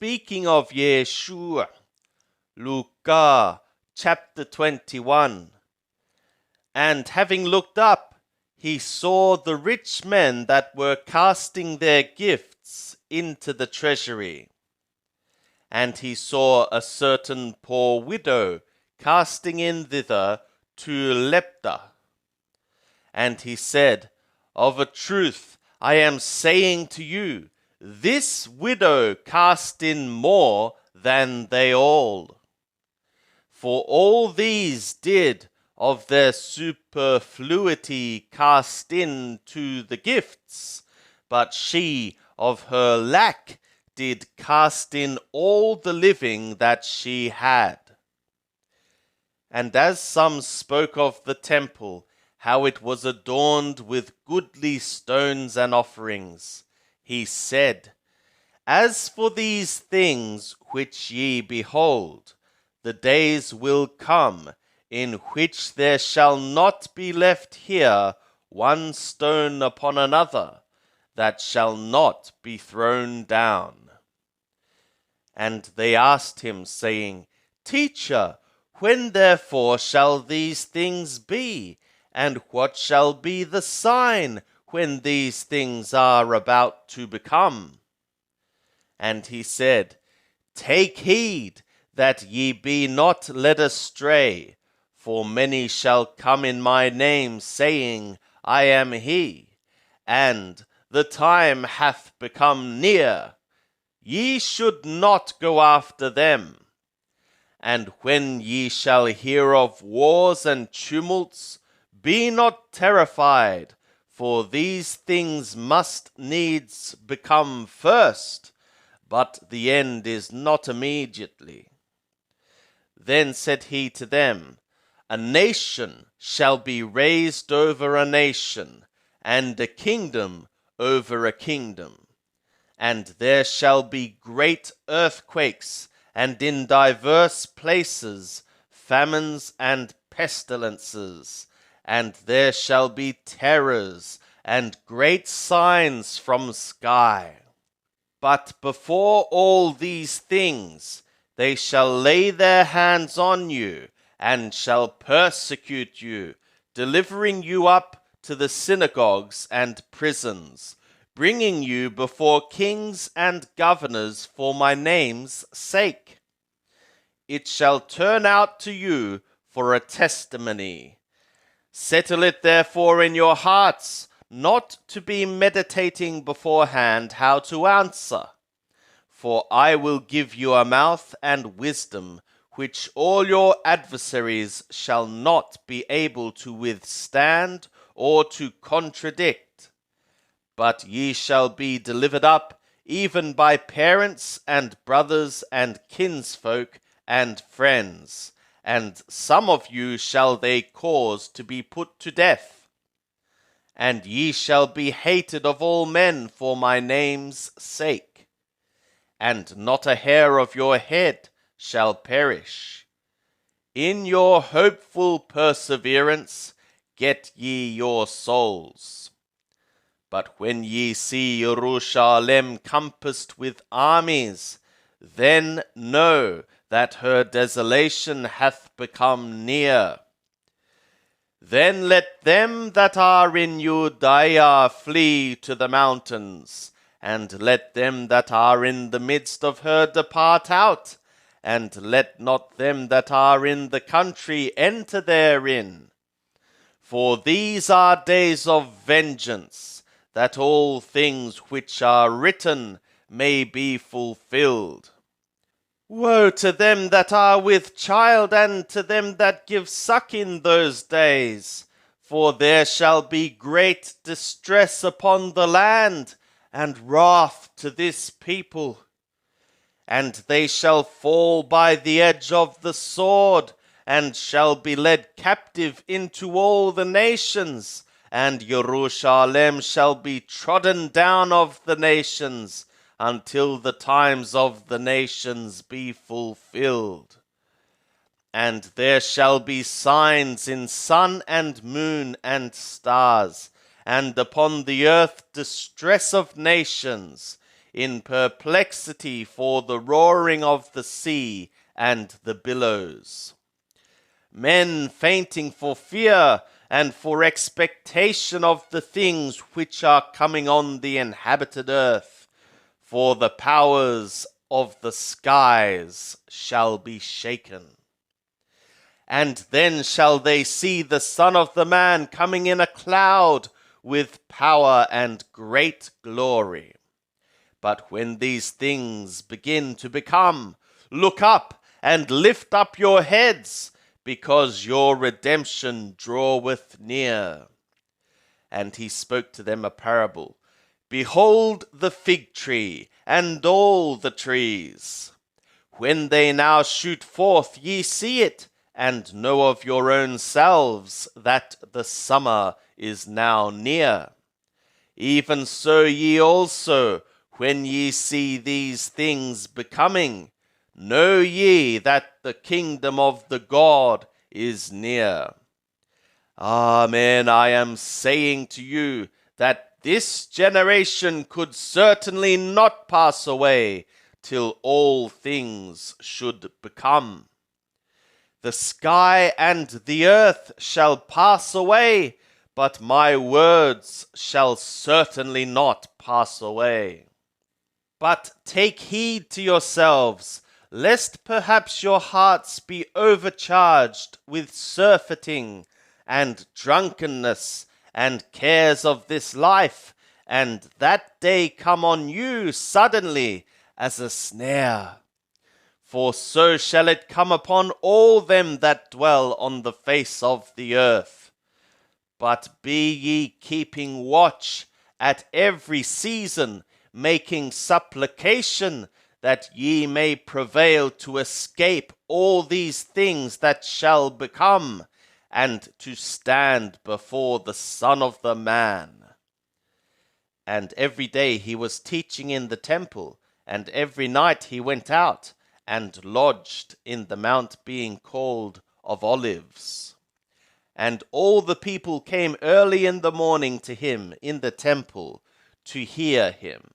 speaking of Yeshua, Luke chapter 21. And having looked up, he saw the rich men that were casting their gifts into the treasury. And he saw a certain poor widow casting in thither 2 lepta. And he said, Of a truth I am saying to you, this widow cast in more than they all. For all these did of their superfluity cast in to the gifts, but she of her lack did cast in all the living that she had. And as some spoke of the temple, how it was adorned with goodly stones and offerings, he said, As for these things which ye behold, the days will come, in which there shall not be left here one stone upon another, that shall not be thrown down. And they asked him, saying, Teacher, when therefore shall these things be? And what shall be the sign when these things are about to become? And he said, Take heed that ye be not led astray, for many shall come in my name, saying, I am he, and the time hath become near. Ye should not go after them. And when ye shall hear of wars and tumults, be not terrified, for these things must needs become first, but the end is not immediately. Then said he to them, A nation shall be raised over a nation, and a kingdom over a kingdom. And there shall be great earthquakes, and in diverse places famines and pestilences, and there shall be terrors and great signs from sky. But before all these things they shall lay their hands on you, and shall persecute you, delivering you up to the synagogues and prisons, bringing you before kings and governors for my name's sake. It shall turn out to you for a testimony. Settle it therefore in your hearts, not to be meditating beforehand how to answer. For I will give you a mouth and wisdom, which all your adversaries shall not be able to withstand or to contradict. But ye shall be delivered up even by parents and brothers and kinsfolk and friends, and some of you shall they cause to be put to death. And ye shall be hated of all men for my name's sake. And not a hair of your head shall perish. In your hopeful perseverance get ye your souls. But when ye see Jerusalem compassed with armies, then know that her desolation hath become near. Then let them that are in Judea flee to the mountains, and let them that are in the midst of her depart out, and let not them that are in the country enter therein. For these are days of vengeance, that all things which are written may be fulfilled. Woe to them that are with child, and to them that give suck in those days! For there shall be great distress upon the land, and wrath to this people. And they shall fall by the edge of the sword, and shall be led captive into all the nations, and Jerusalem shall be trodden down of the nations, until the times of the nations be fulfilled. And there shall be signs in sun and moon and stars, and upon the earth distress of nations, in perplexity for the roaring of the sea and the billows. Men fainting for fear and for expectation of the things which are coming on the inhabited earth, for the powers of the skies shall be shaken. And then shall they see the Son of the Man coming in a cloud with power and great glory. But when these things begin to become, look up and lift up your heads, because your redemption draweth near. And he spoke to them a parable. Behold the fig tree and all the trees. When they now shoot forth, ye see it, and know of your own selves that the summer is now near. Even so ye also, when ye see these things becoming, know ye that the kingdom of the God is near. Amen, I am saying to you that this generation could certainly not pass away till all things should become. The sky and the earth shall pass away, but my words shall certainly not pass away. But take heed to yourselves, lest perhaps your hearts be overcharged with surfeiting and drunkenness and cares of this life, and that day come on you suddenly as a snare. For so shall it come upon all them that dwell on the face of the earth. But be ye keeping watch at every season, making supplication, that ye may prevail to escape all these things that shall become, and to stand before the Son of the Man. And every day he was teaching in the temple, and every night he went out, and lodged in the mount being called of Olives. And all the people came early in the morning to him in the temple to hear him.